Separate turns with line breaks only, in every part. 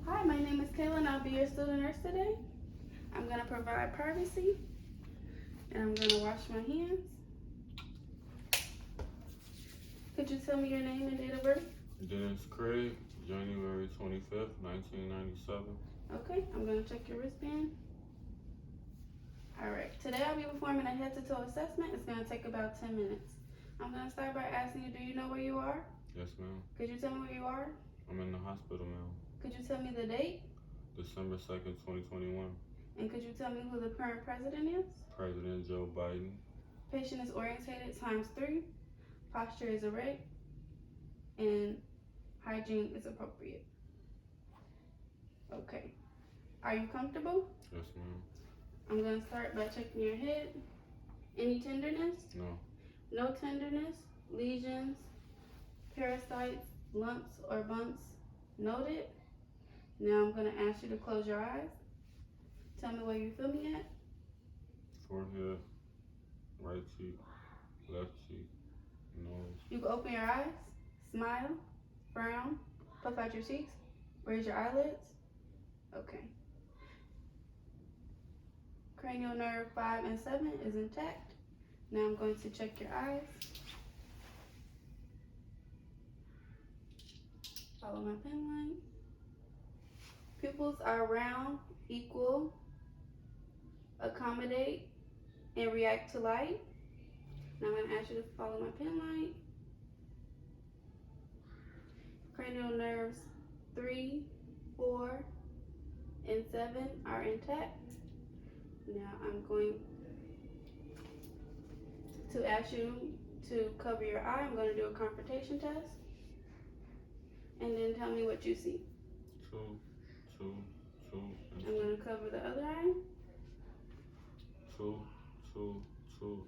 Hi, my name is Kayla and I'll be your student nurse today. I'm going to provide privacy and I'm going to wash my hands. Could you tell me your name and date of birth?
Dennis Craig, January 25th, 1997.
Okay, I'm going to check your wristband. Alright, today I'll be performing a head-to-toe assessment. It's going to take about 10 minutes. I'm going to start by asking you, do you know where you are?
Yes, ma'am.
Could you tell me where you are?
I'm in the hospital, ma'am.
Could you tell me the date?
December 2nd, 2021.
And could you tell me who the current president is?
President Joe Biden.
Patient is orientated ×3. Posture is erect. And hygiene is appropriate. Okay. Are you comfortable?
Yes, ma'am.
I'm going to start by checking your head. Any tenderness?
No.
No tenderness, lesions, parasites, lumps, or bumps noted. Now I'm going to ask you to close your eyes. Tell me where you feel me at.
Forehead, right cheek, left cheek, nose.
You can open your eyes, smile, frown, puff out your cheeks, raise your eyelids. Okay. Cranial nerve 5 and 7 is intact. Now I'm going to check your eyes. Follow my pen line. Pupils are round, equal, accommodate, and react to light. Now I'm going to ask you to follow my pen line. Cranial nerves 3, 4, and 7 are intact. Now I'm going to ask you to cover your eye. I'm going to do a confrontation test. And then tell me what you see.
Two, and
I'm going to cover the other eye.
two, and two.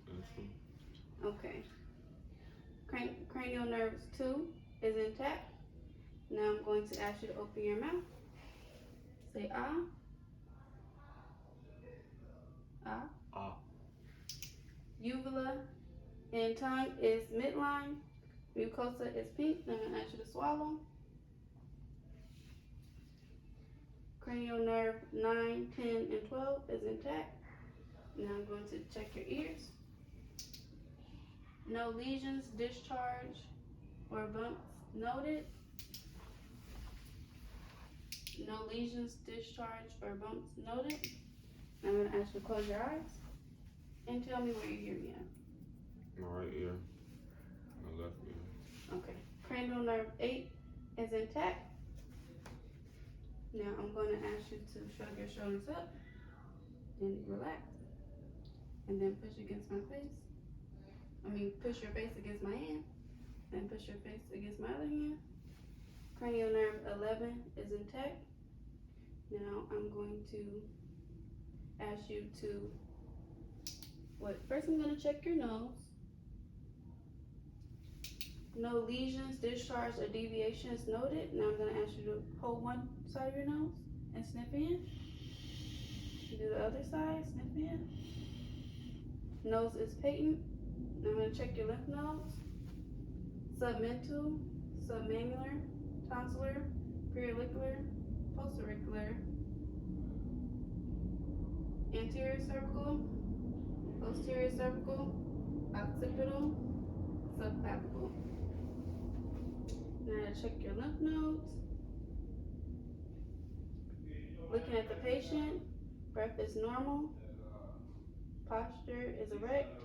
Okay. Cranial nerves 2 is intact. Now I'm going to ask you to open your mouth. Say ah. Ah.
Ah.
Uvula and tongue is midline. Mucosa is pink. Now I'm going to ask you to swallow. Cranial nerve 9, 10, and 12 is intact. Now I'm going to check your ears. No lesions, discharge, or bumps noted. No lesions, discharge, or bumps noted. Now I'm going to ask you to close your eyes and tell me where you hear me at.
My right ear, my left ear.
Okay. Cranial nerve 8 is intact. Now I'm going to ask you to shrug your shoulders up, then relax, and then push against my face. Push your face against my hand, then push your face against my other hand. Cranial nerve 11 is intact. Now I'm going to ask you to, first I'm going to check your nose. No lesions, discharge, or deviations noted. Now I'm going to ask you to hold one side of your nose and sniff in. Do the other side, sniff in. Nose is patent. Now I'm going to check your lymph nodes. Submental, submanular, tonsillar, periauricular, postauricular, anterior cervical, posterior cervical, occipital, subclavicle. Now check your lymph nodes. Looking at the patient, breath is normal, posture is erect,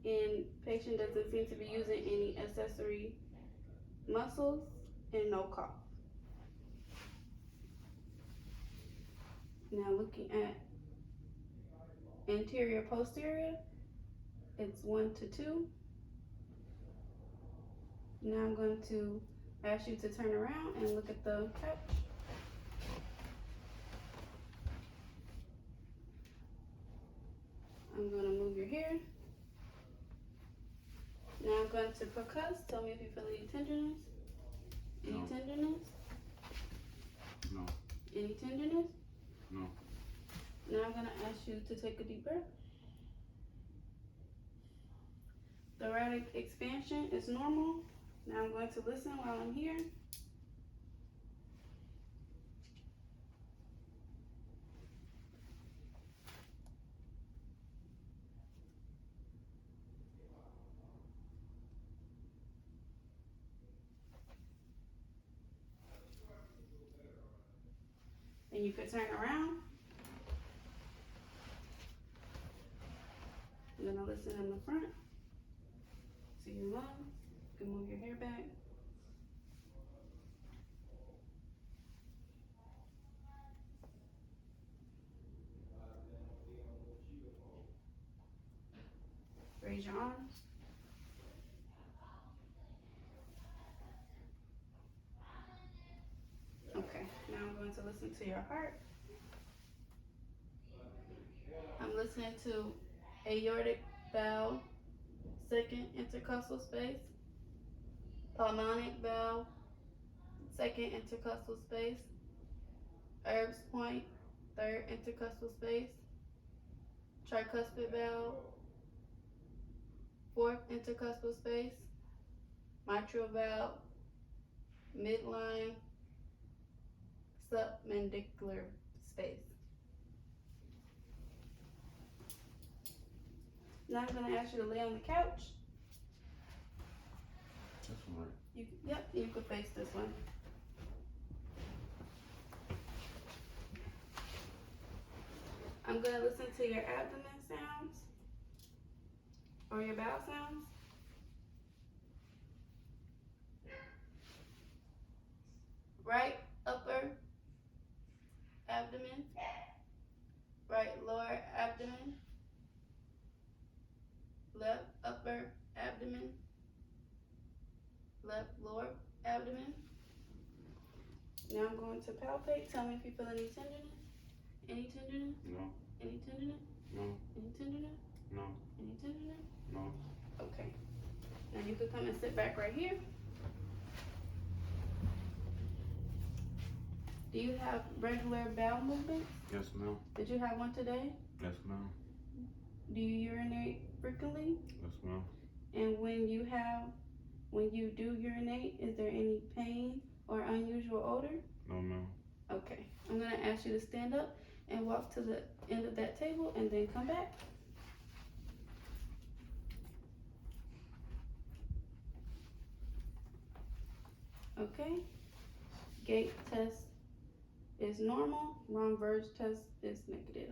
and patient doesn't seem to be using any accessory muscles, and no cough. Now looking at anterior posterior, it's 1 to 2. Now I'm going to ask you to turn around and look at the couch. I'm going to move your hair. Now I'm going to percuss. Tell me if you feel any tenderness. Any
No.
tenderness?
No.
Any tenderness?
No.
Now I'm going to ask you to take a deep breath. Thoracic expansion is normal. Now I'm going to listen while I'm here. Then you could turn around. I'm gonna listen in the front to your lungs. You can move your hair back. Raise your arms. Okay, now I'm going to listen to your heart. I'm listening to aortic valve, second intercostal space, pulmonic valve, second intercostal space, Erb's point, third intercostal space, tricuspid valve, fourth intercostal space, mitral valve, midline, submandibular space. Now I'm going to ask you to lay on the couch.
That's all right.
Yep, you can face this one. I'm going to listen to your abdomen sounds or your bowel sounds. Right upper abdomen, right lower abdomen, left upper abdomen, left lower abdomen. Now I'm going to palpate. Tell me if you feel any tenderness. Any tenderness?
No.
Any tenderness?
No.
Any tenderness?
No.
Any tenderness?
No.
Okay. Now you could come and sit back right here. Do you have regular bowel movements?
Yes, ma'am.
Did you have one today?
Yes, ma'am.
Do you urinate frequently?
Yes, ma'am.
And when you do urinate, is there any pain or unusual odor?
No, ma'am.
Okay. I'm gonna ask you to stand up and walk to the end of that table and then come back. Okay. Gait test is normal. Wrong verge test is negative.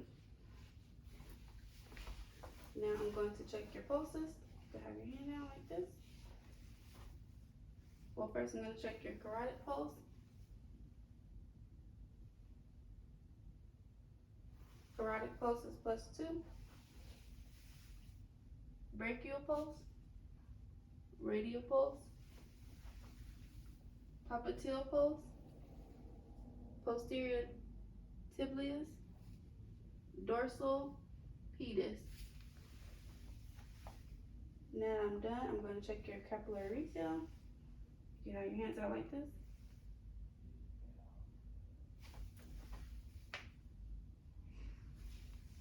Now I'm going to check your pulses. You have your hand out like this. Well, first I'm going to check your carotid pulse. Carotid pulse is +2. Brachial pulse, radial pulse, popliteal pulse, posterior tibialis, dorsal pedis. Now I'm done. I'm going to check your capillary refill. You have your hands out like this.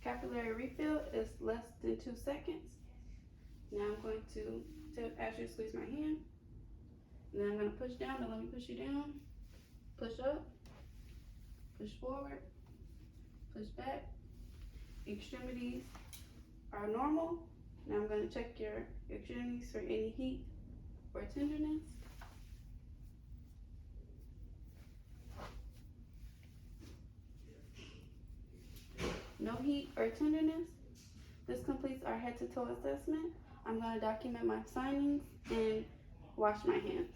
Capillary refill is less than 2 seconds. Now I'm going to ask you to squeeze my hand. And then I'm going to push down. Now let me push you down. Push up. Push forward. Push back. Extremities are normal. Now I'm going to check your extremities for any heat or tenderness. No heat or tenderness. This completes our head to toe assessment. I'm going to document my findings and wash my hands.